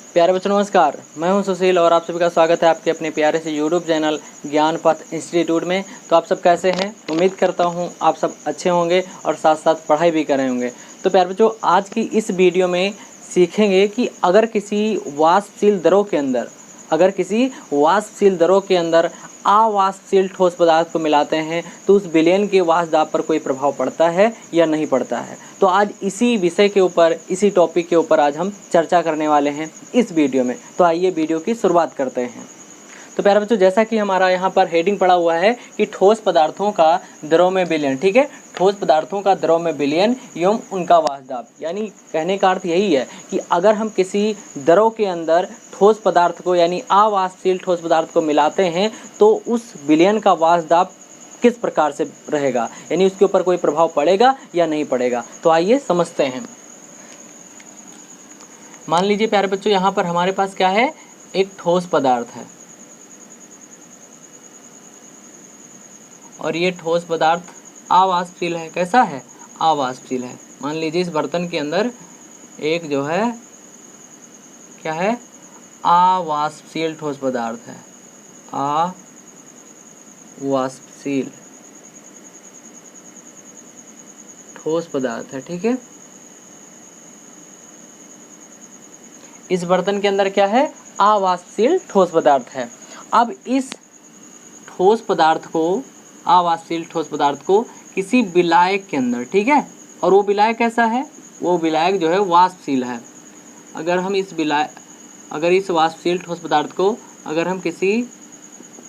प्यारे बच्चों नमस्कार, मैं हूं सुशील और आप सभी का स्वागत है आपके अपने प्यारे से यूट्यूब चैनल ज्ञान पथ इंस्टीट्यूट में। तो आप सब कैसे हैं? उम्मीद करता हूं आप सब अच्छे होंगे और साथ साथ पढ़ाई भी कर रहे होंगे। तो प्यारे बच्चों, आज की इस वीडियो में सीखेंगे कि अगर किसी वाष्पशील दरों के अंदर अवाष्पशील ठोस पदार्थ को मिलाते हैं तो उस विलयन के वाष्प दाब पर कोई प्रभाव पड़ता है या नहीं पड़ता है। तो आज इसी विषय के ऊपर, इसी टॉपिक के ऊपर आज हम चर्चा करने वाले हैं इस वीडियो में। तो आइए वीडियो की शुरुआत करते हैं। तो प्यारे बच्चों, जैसा कि हमारा यहाँ पर हेडिंग पड़ा हुआ है कि ठोस पदार्थों का दरों में विलयन, ठीक है, ठोस पदार्थों का दरों में विलयन एवं उनका वाष्प दाब। यानी कहने का अर्थ यही है कि अगर हम किसी दरों के अंदर ठोस पदार्थ को यानी अवाष्पशील ठोस पदार्थ को मिलाते हैं तो उस विलयन का वाष्प दाब किस प्रकार से रहेगा, यानी उसके ऊपर कोई प्रभाव पड़ेगा या नहीं पड़ेगा। तो आइए समझते हैं। मान लीजिए प्यारे बच्चों, यहाँ पर हमारे पास क्या है, एक ठोस पदार्थ है और ये ठोस पदार्थ अवाष्पशील है। कैसा है? अवाष्पशील है। मान लीजिए इस बर्तन के अंदर एक जो है क्या है, अवाष्पशील ठोस पदार्थ है, अवाष्पशील ठोस पदार्थ है, ठीक है। इस बर्तन के अंदर क्या है, अवाष्पशील ठोस पदार्थ है। अब इस ठोस पदार्थ को, अवाष्पशील ठोस पदार्थ को किसी विलायक के अंदर, ठीक है, और वो विलायक कैसा है, वो विलायक जो है वाष्पशील है। अगर इस वाष्पशील ठोस पदार्थ को अगर हम किसी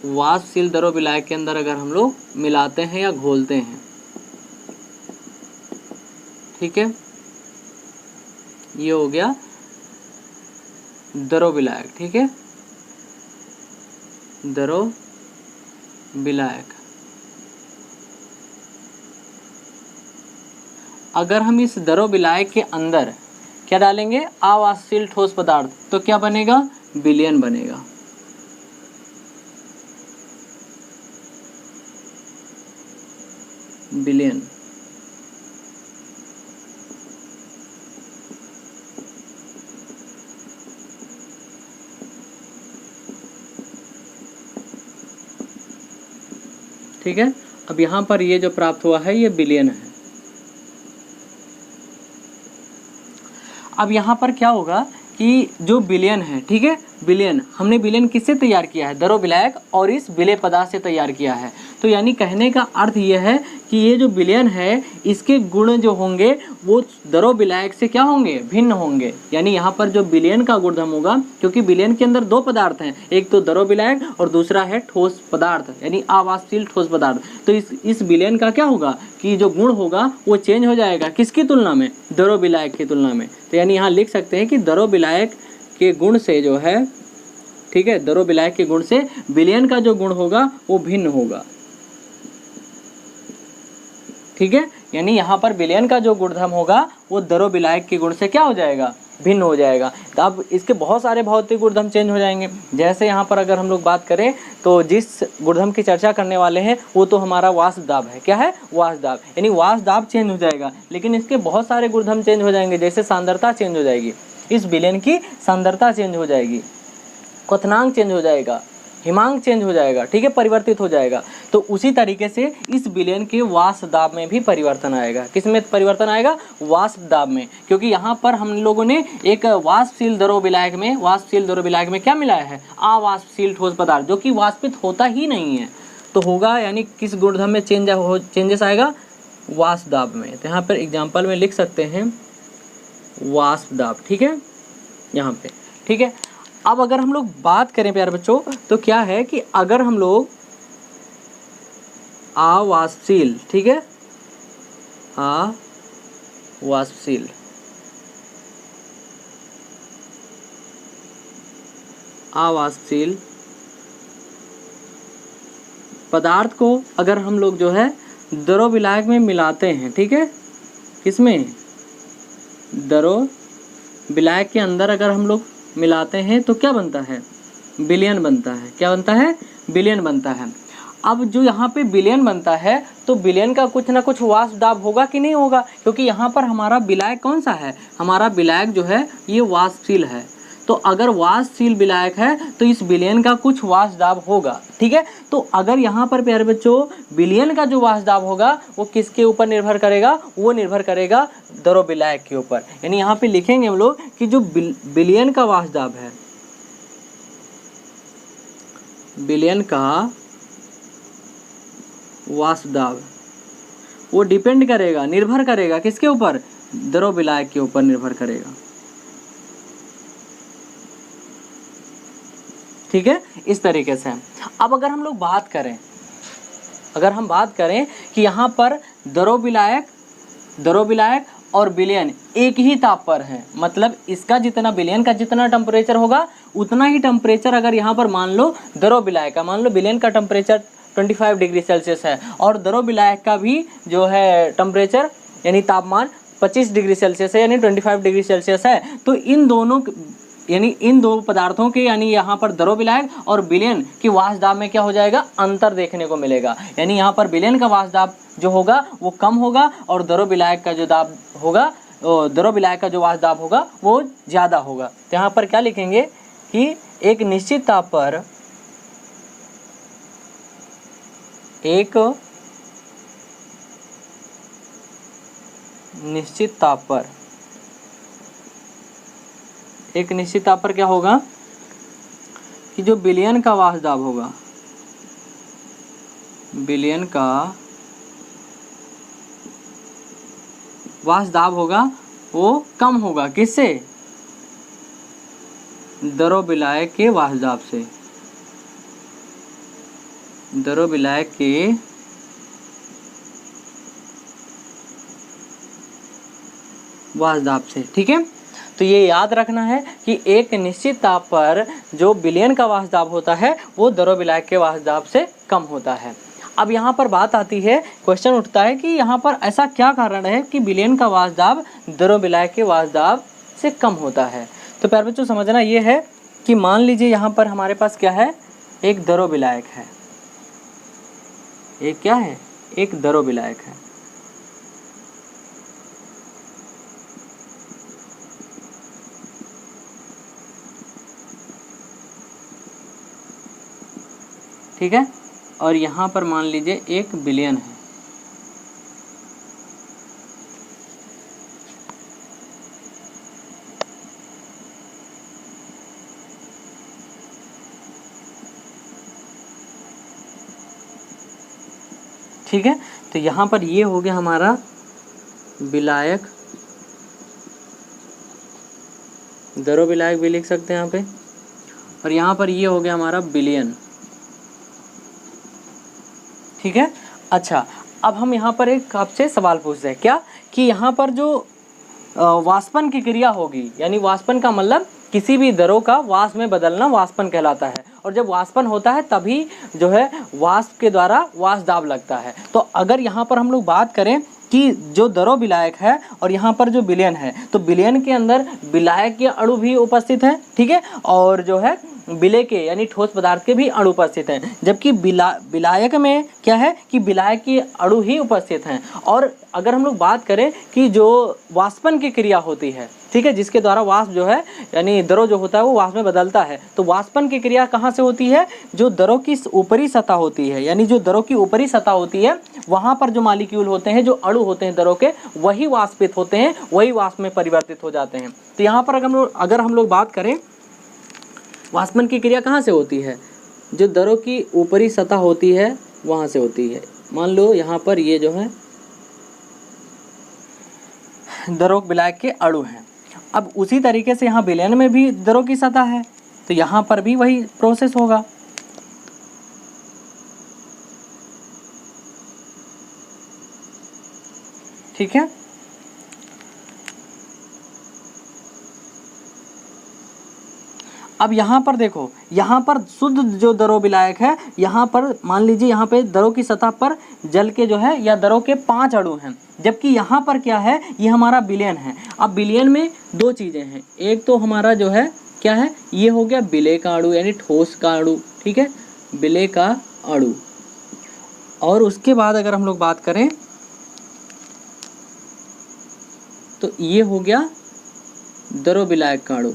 वाष्पशील द्रव विलायक के अंदर अगर हम लोग मिलाते हैं या घोलते हैं, ठीक है, ये हो गया द्रव विलायक, ठीक है, द्रव विलायक। अगर हम इस द्रव विलायक के अंदर क्या डालेंगे, अवाष्पशील ठोस पदार्थ, तो क्या बनेगा, विलयन बनेगा। विलयन। ठीक है, अब यहां पर ये जो प्राप्त हुआ है ये विलयन है। अब यहाँ पर क्या होगा कि जो विलयन है, ठीक है, विलयन, हमने विलयन किससे तैयार किया है, द्रव विलायक और इस विलेय पदार्थ से तैयार किया है। तो यानी कहने का अर्थ ये है कि ये जो विलयन है इसके गुण जो होंगे वो द्रव विलायक से क्या होंगे, भिन्न होंगे। यानी यहाँ पर जो विलयन का गुणधर्म होगा, क्योंकि विलयन के अंदर दो पदार्थ हैं, एक तो द्रव विलायक और दूसरा है ठोस पदार्थ यानी अवाष्पशील ठोस पदार्थ। तो इस विलयन का क्या होगा कि जो गुण होगा वो चेंज हो जाएगा, किसकी तुलना में, द्रव विलायक की तुलना में। तो यानी यहाँ लिख सकते हैं कि द्रव विलायक के गुण से जो है, ठीक है, द्रव विलायक के गुण से विलयन का जो गुण होगा वो भिन्न होगा, ठीक है। यानी यहाँ पर विलयन का जो गुणधर्म होगा वो द्रव विलायक के गुण से क्या हो जाएगा, भिन्न हो जाएगा। तो अब इसके बहुत सारे भौतिक गुणधर्म चेंज हो जाएंगे। जैसे यहाँ पर अगर हम लोग बात करें तो जिस गुणधर्म की चर्चा करने वाले हैं वो तो हमारा वाष्प दाब है। क्या है, वाष्प दाब, यानी वाष्प दाब चेंज हो जाएगा, लेकिन इसके बहुत सारे गुणधर्म चेंज हो जाएंगे। जैसे सांद्रता चेंज हो जाएगी, इस विलयन की सांद्रता चेंज हो जाएगी, क्वथनांक चेंज हो जाएगा, हिमांक चेंज हो जाएगा, ठीक है, परिवर्तित हो जाएगा। तो उसी तरीके से इस विलयन के वाष्प दाब में भी परिवर्तन आएगा। किस में परिवर्तन आएगा, वाष्प दाब में, क्योंकि यहाँ पर हम लोगों ने एक वाष्पशील द्रव विलायक में क्या मिलाया है, अवाष्पशील ठोस पदार्थ, जो कि वाष्पित होता ही नहीं है। तो होगा यानी किस गुणधर्म में चेंजेस आएगा, वाष्प दाब में। तो यहाँ पर एग्जाम्पल में लिख सकते हैं वाष्प दाब, ठीक है, यहाँ पे, ठीक है। अब अगर हम लोग बात करें प्यारे बच्चों तो क्या है कि अगर हम लोग अवाष्पशील, ठीक है, अवाष्पशील पदार्थ को अगर हम लोग जो है द्रव विलायक में मिलाते हैं, ठीक है, किसमें, द्रव विलायक के अंदर अगर हम लोग मिलाते हैं तो क्या बनता है, विलयन बनता है। क्या बनता है, विलयन बनता है। अब जो यहाँ पे विलयन बनता है तो विलयन का कुछ ना कुछ वाष्प दाब होगा कि नहीं होगा, क्योंकि यहाँ पर हमारा विलायक कौन सा है, हमारा विलायक जो है ये वाष्पशील है। तो अगर वाष्पशील विलायक है तो इस विलयन का कुछ वाष्प दाब होगा, ठीक है। तो अगर यहाँ पर प्यारे बच्चों विलयन का जो वाष्प दाब होगा वो किसके ऊपर निर्भर करेगा, वो निर्भर करेगा द्रव विलायक के ऊपर। यानी यहाँ पे लिखेंगे हम लोग कि जो विलयन का वाष्प दाब है, विलयन का वाष्प दाब वो डिपेंड करेगा, निर्भर करेगा किसके ऊपर, द्रव विलायक के ऊपर निर्भर करेगा, ठीक है। इस तरीके से अब अगर हम लोग बात करें, अगर हम बात करें कि यहाँ पर द्रव विलायक और विलयन एक ही ताप पर है, मतलब इसका जितना विलयन का जितना टेम्परेचर होगा उतना ही टेम्परेचर अगर यहाँ पर मान लो द्रव विलायक का, मान लो विलयन का टेम्परेचर 25 डिग्री सेल्सियस है और द्रव विलायक का भी जो है टेम्परेचर यानी तापमान 25 डिग्री सेल्सियस है, यानी 25 डिग्री सेल्सियस है, तो इन दोनों यानी इन दो पदार्थों के यानी यहाँ पर द्रव विलायक और विलयन की वाष्प दाब में क्या हो जाएगा, अंतर देखने को मिलेगा। यानी यहाँ पर विलयन का वाष्प दाब जो होगा वो कम होगा और द्रव विलायक का जो दाब होगा, द्रव विलायक का जो वाष्प दाब होगा वो ज़्यादा होगा। तो यहाँ पर क्या लिखेंगे कि एक निश्चित ताप पर एक निश्चित ताप पर क्या होगा कि जो विलयन का वाष्प दाब होगा, विलयन का वाष्प दाब होगा वो कम होगा, किससे, द्रव विलायक के वाष्प दाब से, द्रव विलायक के वाष्प दाब से, ठीक है। तो ये याद रखना है कि एक निश्चित ताप पर जो विलयन का वाष्प दाब होता है वो द्रव विलायक के वाष्प दाब से कम होता है। अब यहाँ पर बात आती है, क्वेश्चन उठता है कि यहाँ पर ऐसा क्या कारण है कि विलयन का वाष्प दाब द्रव विलायक के वाष्प दाब से कम होता है। तो प्यारे बच्चों समझना ये है कि मान लीजिए यहाँ पर हमारे पास क्या है, एक द्रव विलायक है, एक क्या है, एक द्रव विलायक है, ठीक है, और यहाँ पर मान लीजिए एक विलयन है, ठीक है। तो यहाँ पर ये हो गया हमारा विलायक, द्रव विलायक भी लिख सकते हैं यहाँ पे, और यहाँ पर ये हो गया हमारा विलयन, ठीक है। अच्छा, अब हम यहाँ पर एक आपसे सवाल पूछते हैं, क्या कि यहाँ पर जो वाष्पन की क्रिया होगी, यानी वाष्पन का मतलब किसी भी द्रव का वाष्प में बदलना वाष्पन कहलाता है, और जब वाष्पन होता है तभी जो है वाष्प के द्वारा वाष्प दाब लगता है। तो अगर यहाँ पर हम लोग बात करें कि जो द्रव विलायक है और यहाँ पर जो विलयन है, तो विलयन के अंदर विलायक के अणु भी उपस्थित हैं, ठीक है, और जो है विलय के यानी ठोस पदार्थ के भी अणु उपस्थित हैं, जबकि विलायक में क्या है कि विलायक के अणु ही उपस्थित हैं। और अगर हम लोग बात करें कि जो वाष्पन की क्रिया होती है, ठीक है, जिसके द्वारा वाष्प जो है यानी द्रव जो होता है वो वाष्प में बदलता है, तो वाष्पन की क्रिया कहाँ से होती है, जो द्रव की ऊपरी सतह होती है, यानी जो द्रव की ऊपरी सतह होती है वहाँ पर जो मॉलिक्यूल होते हैं, जो अणु होते हैं द्रव के, वही वाष्पित होते हैं, वही वाष्प में परिवर्तित हो जाते हैं। तो यहाँ पर अगर हम लोग बात करें वाष्पन की क्रिया कहाँ से होती है, जो द्रव की ऊपरी सतह होती है वहाँ से होती है। मान लो यहाँ पर ये जो है द्रव विलायक के अणु हैं। अब उसी तरीके से यहाँ विलयन में भी द्रव की सतह है, तो यहाँ पर भी वही प्रोसेस होगा, ठीक है। अब यहाँ पर देखो, यहाँ पर शुद्ध जो द्रव विलायक है, यहाँ पर मान लीजिए यहाँ पे द्रव की सतह पर जल के जो है या द्रव के 5 अणु हैं, जबकि यहाँ पर क्या है, ये हमारा विलयन है। अब विलयन में दो चीज़ें हैं, एक तो हमारा जो है क्या है, ये हो गया विलय का अणु यानी ठोस का अणु, ठीक है, विलय का अणु, और उसके बाद अगर हम लोग बात करें तो ये हो गया द्रव विलायक का अणु,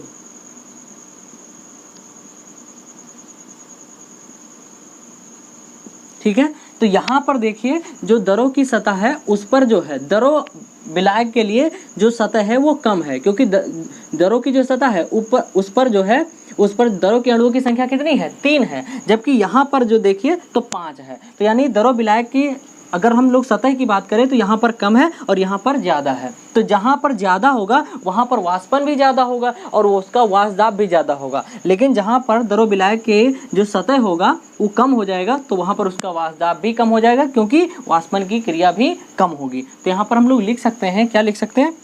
ठीक है। तो यहाँ पर देखिए जो दरों की सतह है उस पर जो है दरों विलायक के लिए जो सतह है वो कम है, क्योंकि दरों की जो सतह है ऊपर उस पर जो है उस पर दरों के अणुओं की संख्या कितनी है, 3 है, जबकि यहाँ पर जो देखिए तो 5 है। तो यानी दरों विलायक की अगर हम लोग सतह की बात करें तो यहाँ पर कम है और यहाँ पर ज़्यादा है। तो जहाँ पर ज़्यादा होगा वहाँ पर वाष्पन भी ज़्यादा होगा और उसका वाष्प दाब भी ज़्यादा होगा, लेकिन जहाँ पर दरों विलायक के जो सतह होगा वो कम हो जाएगा तो वहाँ पर उसका वाष्प दाब भी कम हो जाएगा, क्योंकि वाष्पन की क्रिया भी कम होगी। तो यहाँ पर हम लोग लिख सकते हैं, क्या लिख सकते हैं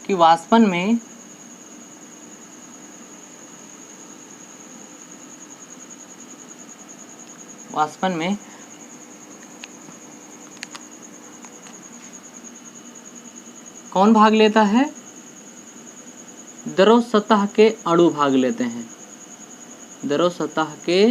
कि वाष्पन में कौन भाग लेता है, दरों सतह के अणु भाग लेते हैं, दरों सतह के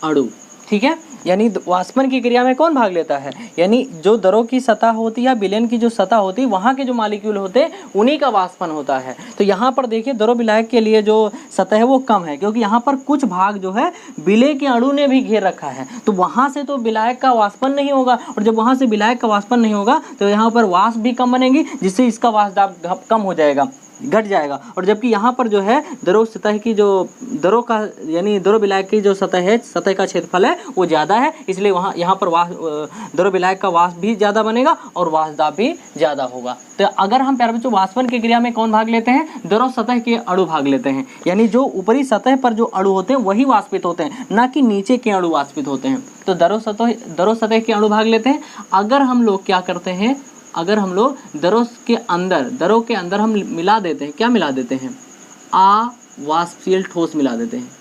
अणु, ठीक है। यानी वाष्पन की क्रिया में कौन भाग लेता है, यानी जो दरों की सतह होती है, विलयन की जो सतह होती है, वहाँ के जो मॉलिक्यूल होते हैं उन्हीं का वाष्पन होता है। तो यहाँ पर देखिए दरों विलायक के लिए जो सतह है वो कम है, क्योंकि यहाँ पर कुछ भाग जो है विलय के अणु ने भी घेर रखा है, तो वहाँ से तो विलायक का वाष्पन नहीं होगा, और जब वहाँ से विलायक का वाष्पन नहीं होगा तो यहाँ पर वाष्प भी कम बनेगी, जिससे इसका वाष्प दाब कम हो जाएगा, घट जाएगा। और जबकि यहाँ पर जो है दरों सतह की जो दरों का यानी दरों विलायक की जो सतह है, सतह का क्षेत्रफल है वो ज़्यादा है, इसलिए वहाँ यहाँ पर दरों विलायक का वाष्प भी ज़्यादा बनेगा और वाष्प दाब भी ज़्यादा होगा। तो अगर हम प्यारे बच्चों वाष्पन की क्रिया में कौन भाग लेते हैं, दरों सतह के अणु भाग लेते हैं, यानी जो ऊपरी सतह पर जो अणु होते हैं वही वाष्पित होते हैं, ना कि नीचे के अणु वाष्पित होते हैं। तो दरों सतह के अणु भाग लेते हैं। अगर हम लोग क्या करते हैं, अगर हम लोग दरों के अंदर हम मिला देते हैं, क्या मिला देते हैं, अवाष्पशील ठोस मिला देते हैं,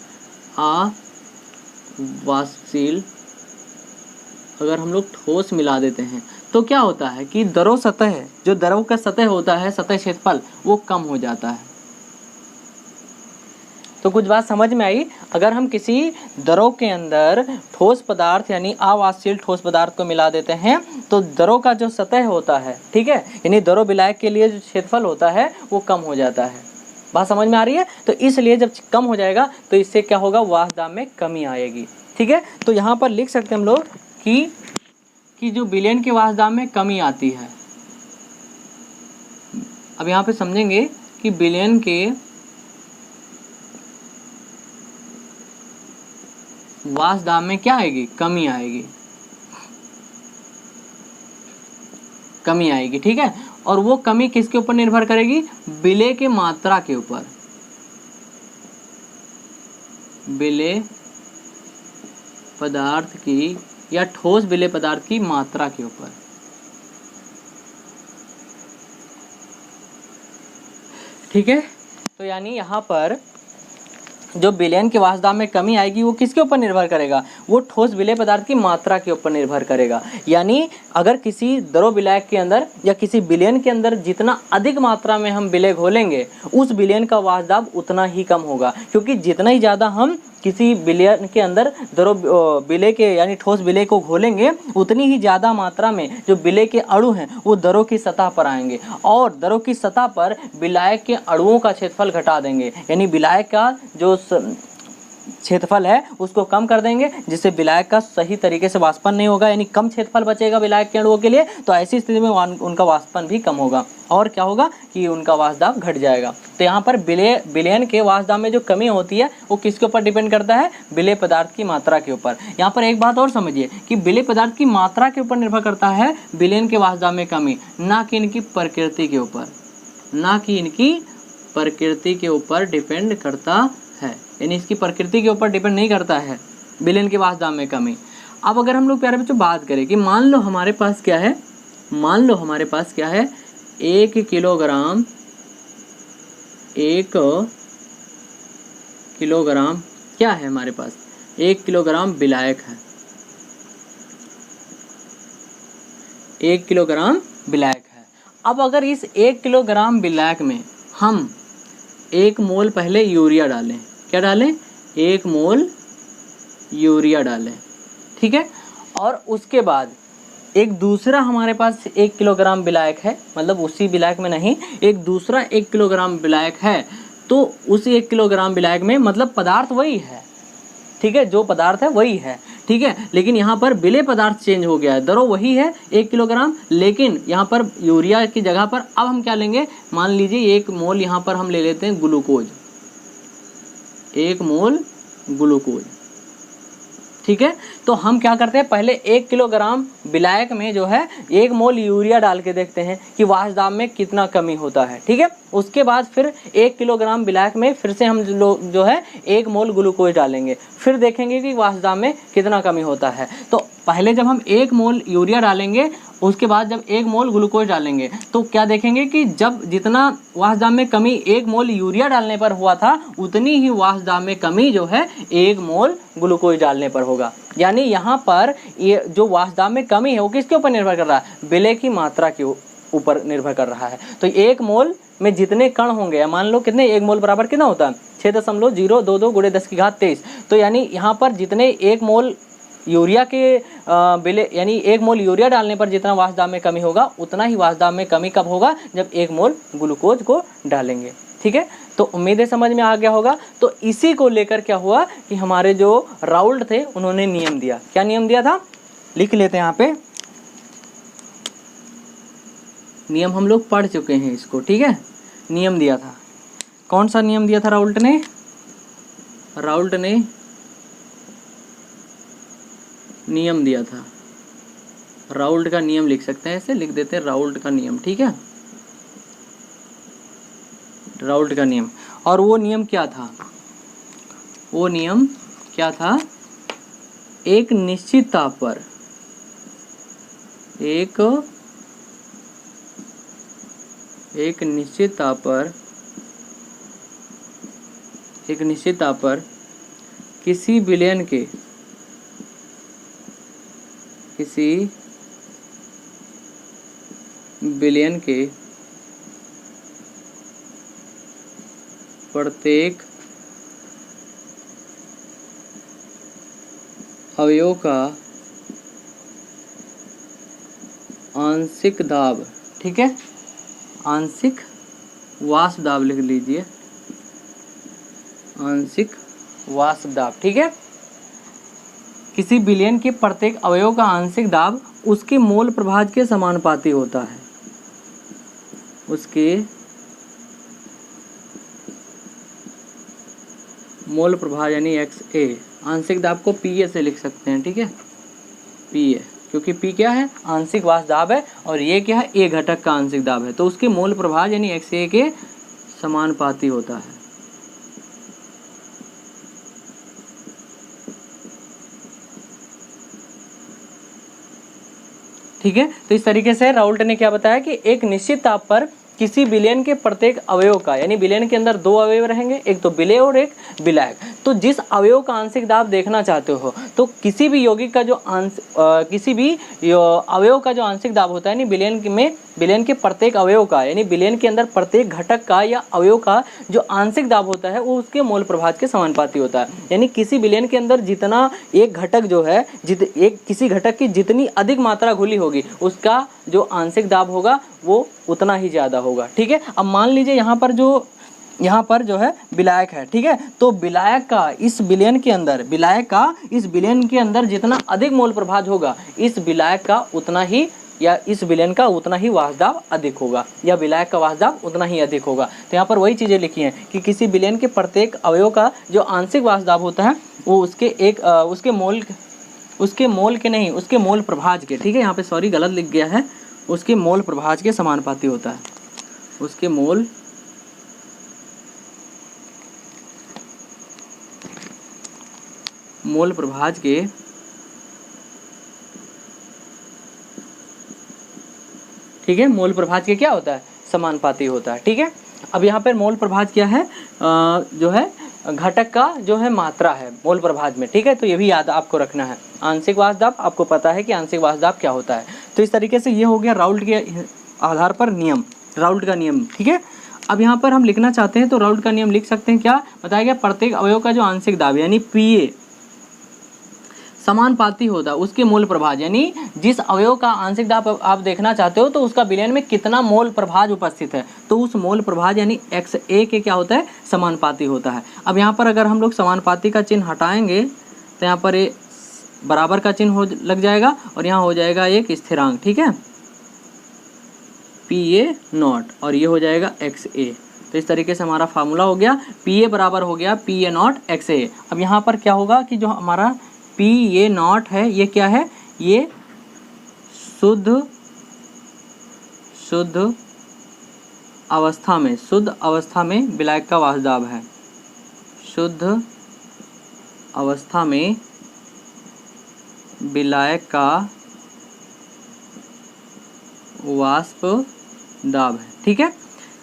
अवाष्पशील अगर हम लोग ठोस मिला देते हैं तो क्या होता है कि दरों सतह, जो दरों का सतह होता है, सतह क्षेत्रफल वो कम हो जाता है। तो कुछ बात समझ में आई। अगर हम किसी दरों के अंदर ठोस पदार्थ यानी अवाष्पशील ठोस पदार्थ को मिला देते हैं तो दरों का जो सतह होता है, ठीक है, यानी दरों विलायक के लिए जो क्षेत्रफल होता है वो कम हो जाता है। बात समझ में आ रही है। तो इसलिए जब कम हो जाएगा तो इससे क्या होगा, वाष्प दाब में कमी आएगी, ठीक है। तो यहाँ पर लिख सकते हैं हम लोग कि जो विलयन के वाष्प दाब में कमी आती है। अब यहाँ पे समझेंगे कि विलयन के वाष्प दाब में क्या आएगी, कमी आएगी, कमी आएगी, ठीक है। और वो कमी किसके ऊपर निर्भर करेगी, विलय के मात्रा के ऊपर, विलय पदार्थ की या ठोस विलय पदार्थ की मात्रा के ऊपर। ठीक है। तो यानी यहाँ पर जो विलयन के वाष्प दाब में कमी आएगी वो किसके ऊपर निर्भर करेगा, वो ठोस विलय पदार्थ की मात्रा के ऊपर निर्भर करेगा। यानी अगर किसी दरों विलायक के अंदर या किसी विलयन के अंदर जितना अधिक मात्रा में हम विलय घोलेंगे उस विलयन का वाष्प दाब उतना ही कम होगा, क्योंकि जितना ही ज़्यादा हम किसी विलयन के अंदर दरों विलय के यानी ठोस विलय को घोलेंगे उतनी ही ज़्यादा मात्रा में जो विलय के अणु हैं वो दरों की सतह पर आएंगे और दरों की सतह पर विलायक के अणुओं का क्षेत्रफल घटा देंगे, यानी विलायक का जो क्षेत्रफल है उसको कम कर देंगे, जिससे विलायक का सही तरीके से वाष्पन नहीं होगा, यानी कम क्षेत्रफल बचेगा विलायक के अणुओं के लिए। तो ऐसी स्थिति में उनका वाष्पन भी कम होगा और क्या होगा कि उनका वाष्प दाब घट जाएगा। तो यहाँ पर विलयन के वाष्प दाब में जो कमी होती है वो किसके ऊपर डिपेंड करता है, विलय पदार्थ की मात्रा के ऊपर। यहाँ पर एक बात और समझिए कि विलय पदार्थ की मात्रा के ऊपर निर्भर करता है विलयन के वाष्प दाब में कमी, ना कि इनकी प्रकृति के ऊपर, ना कि इनकी प्रकृति के ऊपर डिपेंड करता है, यानी इसकी प्रकृति के ऊपर डिपेंड नहीं करता है विलयन के वाष्प दाब में कमी। अब अगर हम लोग प्यारे बच्चों बात करें कि मान लो हमारे पास क्या है, 1 किलोग्राम क्या है हमारे पास, 1 किलोग्राम विलायक है, 1 किलोग्राम विलायक है। अब अगर इस 1 किलोग्राम विलायक में हम 1 मोल पहले यूरिया डालें, क्या डालें, 1 मोल यूरिया डालें, ठीक है। और उसके बाद एक दूसरा हमारे पास 1 किलोग्राम विलायक है, मतलब उसी विलायक में नहीं, एक दूसरा 1 किलोग्राम विलायक है, तो उस 1 किलोग्राम विलायक में मतलब पदार्थ वही है, ठीक है, जो पदार्थ है वही है, ठीक है, लेकिन यहाँ पर विलेय पदार्थ चेंज हो गया है, दरो वही है 1 किलोग्राम, लेकिन यहाँ पर यूरिया की जगह पर अब हम क्या लेंगे, मान लीजिए 1 मोल यहाँ पर हम ले लेते हैं ग्लूकोज, 1 मोल ग्लूकोज, ठीक है। तो हम क्या करते हैं, पहले 1 किलोग्राम विलायक में जो है 1 मोल यूरिया डाल के देखते हैं कि वाष्प दाब में कितना कमी होता है, ठीक है। उसके बाद फिर 1 किलोग्राम विलायक में फिर से हम लोग जो है 1 मोल ग्लूकोज डालेंगे, फिर देखेंगे कि वाष्प दाब में कितना कमी होता है। तो पहले जब हम 1 मोल यूरिया डालेंगे, उसके बाद जब 1 मोल ग्लूकोज डालेंगे, तो क्या देखेंगे कि जब जितना वाष्प दाब में कमी 1 मोल यूरिया डालने पर हुआ था, उतनी ही वाष्प दाब में कमी जो है 1 मोल ग्लूकोज डालने पर होगा। यानी यहाँ पर ये जो वाष्प दाब में कमी है वो किसके ऊपर निर्भर कर रहा है, विलेय की मात्रा के ऊपर निर्भर कर रहा है। तो 1 मोल में जितने कण होंगे, मान लो कितने, 1 मोल बराबर कितना होता है 6.022 × 10⁻23, तो यानी यहाँ पर जितने 1 मोल यूरिया के विलेय, यानी 1 मोल यूरिया डालने पर जितना वाष्प दाब में कमी होगा, उतना ही वाष्प दाब में कमी कब होगा, जब 1 मोल ग्लूकोज को डालेंगे, ठीक है। तो उम्मीद है समझ में आ गया होगा। तो इसी को लेकर क्या हुआ कि हमारे जो राउल्ट थे उन्होंने नियम दिया। क्या नियम दिया था, लिख लेते हैं यहाँ पे, नियम हम लोग पढ़ चुके हैं इसको, ठीक है। नियम दिया था, कौन सा नियम दिया था राउल्ट ने, राउल्ट ने नियम दिया था, राउल्ट का नियम लिख सकते हैं, ऐसे लिख देते हैं राउल्ट का नियम, ठीक है, राउल्ट का नियम। और वो नियम क्या था, वो नियम क्या था, एक निश्चित ताप पर, एक निश्चित ताप पर, एक निश्चित ताप पर किसी विलयन के, किसी विलयन के प्रत्येक अवयव का आंशिक दाब, ठीक है, आंशिक वाष्प दाब लिख लीजिए, आंशिक वाष्प दाब, ठीक है। किसी विलयन के प्रत्येक अवयव का आंशिक दाब उसके मोल प्रभाज के समानुपाती होता है, उसके मोल प्रभाज यानी XA, आंशिक दाब को PA से लिख सकते हैं, ठीक है, PA, क्योंकि P क्या है, आंशिक वाष्प दाब है, और ये क्या है, A घटक का आंशिक दाब है, तो उसके मोल प्रभाज यानी XA के समानुपाती होता है। ठीक है, तो इस तरीके से राउल्ट ने क्या बताया कि एक निश्चित ताप पर किसी विलयन के प्रत्येक अवयव का, यानी विलयन के अंदर 2 अवयव रहेंगे, एक तो विलेय और एक विलायक, तो जिस अवयव का आंशिक दाब देखना चाहते हो, तो किसी भी यौगिक का जो किसी भी अवयव का जो आंशिक दाब होता है, यानी विलयन के प्रत्येक अवयव का, यानी विलयन के अंदर प्रत्येक घटक का या अवयव का जो आंशिक दाब होता है वो उसके मोल प्रभाज के समानुपाती होता है। यानी किसी विलयन के अंदर जितना एक घटक जो है, किसी घटक की जितनी अधिक मात्रा घुली होगी, उसका जो आंशिक दाब होगा वो उतना ही ज़्यादा होगा, ठीक है। अब मान लीजिए यहाँ पर जो है विलायक है, ठीक है, तो विलायक का इस विलयन के अंदर जितना अधिक मोल प्रभाज होगा, इस विलायक का उतना ही, या इस विलयन का उतना ही वाष्प दाब अधिक होगा, या विलायक का वाष्प दाब उतना ही अधिक होगा। तो यहाँ पर वही चीज़ें लिखी हैं कि किसी विलयन के प्रत्येक अवयव का जो आंशिक वाष्प दाब होता है वो उसके मोल प्रभाज के, ठीक है, यहाँ पे सॉरी गलत लिख गया है, उसके मोल प्रभाज के समानुपाती होता है, उसके मोल प्रभाज के ठीक है, मोल प्रभाज के क्या होता है, समानुपाती होता है, ठीक है। अब यहाँ पर मोल प्रभाज क्या है, जो है घटक का जो है मात्रा है मोल प्रभाज में, ठीक है, तो ये भी याद आपको रखना है। आंशिक वाष्प दाब आपको पता है कि आंशिक वाष्प दाब क्या होता है। तो इस तरीके से ये हो गया राउल्ट के आधार पर नियम, राउल्ट का नियम, ठीक है। अब यहाँ पर हम लिखना चाहते हैं तो राउल्ट का नियम लिख सकते हैं, क्या बताया गया, प्रत्येक अवयव का जो आंशिक दाब यानी PA समानुपाती होता है उसके मोल प्रभाज, यानी जिस अवयव का आंशिक दाब आप देखना चाहते हो तो उसका विलयन में कितना मोल प्रभाज उपस्थित है, तो उस मोल प्रभाज यानी XA के क्या होता है, समानुपाती होता है। अब यहाँ पर अगर हम लोग समानुपाती का चिन्ह हटाएंगे तो यहाँ पर ये बराबर का चिन्ह हो लग जाएगा और यहाँ हो जाएगा एक स्थिरांक, ठीक है, PA0 और ये हो जाएगा XA। तो इस तरीके से हमारा फार्मूला हो गया, PA बराबर हो गया PA0 XA। अब यहाँ पर क्या होगा कि जो हमारा PA0 है ये क्या है, ये शुद्ध अवस्था में विलायक का वाष्प दाब है, शुद्ध अवस्था में विलायक का वाष्प दाब है, ठीक है।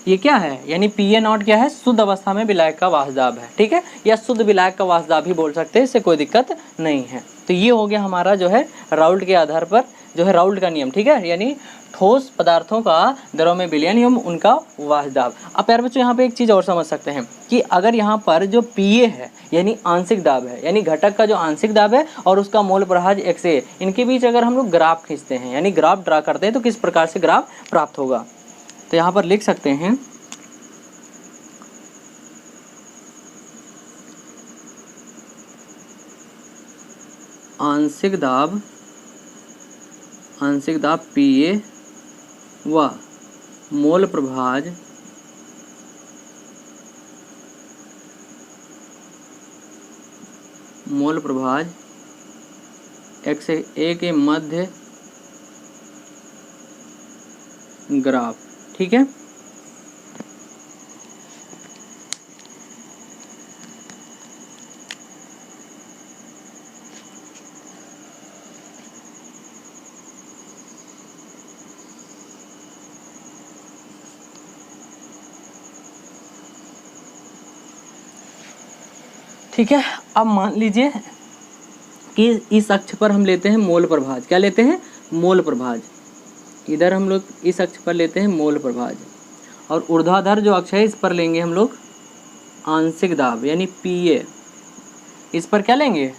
ये क्या है, यानी PA0 क्या है, शुद्ध अवस्था में विलायक का वाष्प दाब है, ठीक है, या शुद्ध विलायक का वाष्प दाब भी बोल सकते हैं, इससे कोई दिक्कत नहीं है। तो ये हो गया हमारा जो है राउल्ट के आधार पर जो है राउल्ट का नियम, ठीक है, यानी ठोस पदार्थों का दरों में विलयन एवं उनका वाष्प दाब। अब प्यारे बच्चों यहाँ पे एक चीज़ और समझ सकते हैं कि अगर यहाँ पर जो PA है यानी आंशिक दाब है, यानी घटक का जो आंशिक दाब है और उसका मोल प्रभाज XA, इनके बीच अगर हम लोग ग्राफ खींचते हैं यानी ग्राफ ड्रा करते हैं तो किस प्रकार से ग्राफ प्राप्त होगा। तो यहाँ पर लिख सकते हैं आंशिक दाब PA व मोल प्रभाज XA के मध्य ग्राफ, ठीक है। ठीक है, अब मान लीजिए कि इस अक्ष पर हम लेते हैं मोल प्रभाज, क्या लेते हैं, मोल प्रभाज। इधर हम लोग इस अक्ष पर लेते हैं मोल प्रभाज और ऊर्ध्वाधर जो अक्ष है इस पर लेंगे हम लोग आंशिक दाब यानी PA। इस पर क्या लेंगे,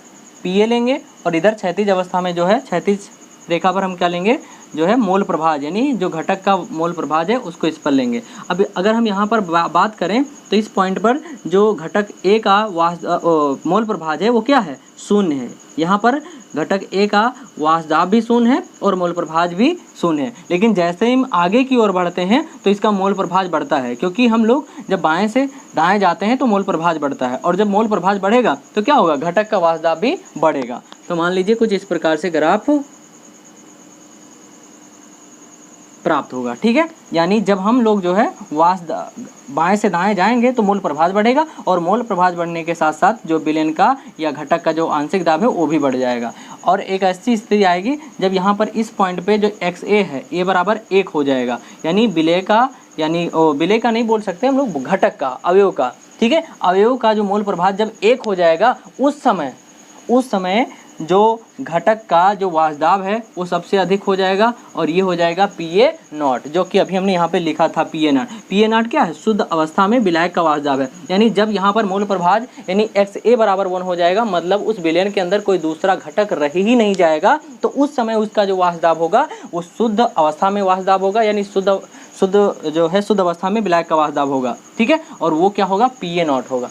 PA लेंगे और इधर क्षैतिज अवस्था में जो है क्षैतिज रेखा पर हम क्या लेंगे, जो है मोल प्रभाज यानी जो घटक का मोल प्रभाज है उसको इस पर लेंगे। अब अगर हम यहाँ पर बात करें तो इस पॉइंट पर जो घटक A का मोल प्रभाज है वो क्या है, शून्य है। यहाँ पर घटक A का वाष्प दाब भी शून्य है और मोल प्रभाज भी शून्य है, लेकिन जैसे ही हम आगे की ओर बढ़ते हैं तो इसका मोल प्रभाज बढ़ता है, क्योंकि हम लोग जब बाएं से दाएं जाते हैं तो मोल प्रभाज बढ़ता है और जब मोल प्रभाज बढ़ेगा तो क्या होगा, घटक का वाष्प दाब भी बढ़ेगा। तो मान लीजिए कुछ इस प्रकार से ग्राफ प्राप्त होगा, ठीक है। यानी जब हम लोग जो है बाएं से दाएं जाएंगे तो मोल प्रभाज बढ़ेगा और मोल प्रभाज बढ़ने के साथ साथ जो विलयन का या घटक का जो आंशिक दाब है वो भी बढ़ जाएगा। और एक ऐसी स्थिति आएगी जब यहाँ पर इस पॉइंट पे जो XA है ये बराबर 1 हो जाएगा, यानी विलय का, यानी विलय का नहीं बोल सकते हम लोग, घटक का, अवयव का, ठीक है, अवयव का जो मोल प्रभाज जब 1 हो जाएगा उस समय जो घटक का जो वाष्प दाब है वो सबसे अधिक हो जाएगा और ये हो जाएगा PA0, जो कि अभी हमने यहाँ पे लिखा था PA0। PA0 क्या है, शुद्ध अवस्था में विलायक का वाष्प दाब है, यानी जब यहाँ पर मोल प्रभाज यानी XA बराबर 1 हो जाएगा, मतलब उस विलयन के अंदर कोई दूसरा घटक रह ही नहीं जाएगा, तो उस समय उसका जो वाष्प दाब होगा वो शुद्ध अवस्था में वाष्प दाब होगा, यानी शुद्ध अवस्था में विलायक का वाष्प दाब होगा, ठीक है, और वो क्या होगा, PA0 होगा,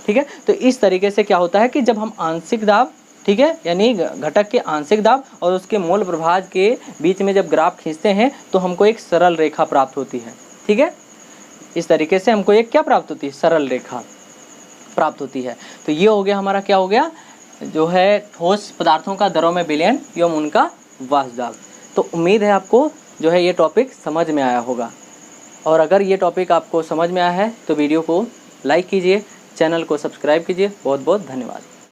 ठीक है। तो इस तरीके से क्या होता है कि जब हम आंशिक दाब, ठीक है, यानी घटक के आंशिक दाब और उसके मोल प्रभाज के बीच में जब ग्राफ खींचते हैं तो हमको एक सरल रेखा प्राप्त होती है, ठीक है। इस तरीके से हमको एक क्या प्राप्त होती है, सरल रेखा प्राप्त होती है। तो ये हो गया हमारा, क्या हो गया, जो है ठोस पदार्थों का दरों में विलयन एवं उनका वाष्प दाब। तो उम्मीद है आपको जो है ये टॉपिक समझ में आया होगा, और अगर ये टॉपिक आपको समझ में आया है तो वीडियो को लाइक कीजिए, चैनल को सब्सक्राइब कीजिए। बहुत बहुत धन्यवाद।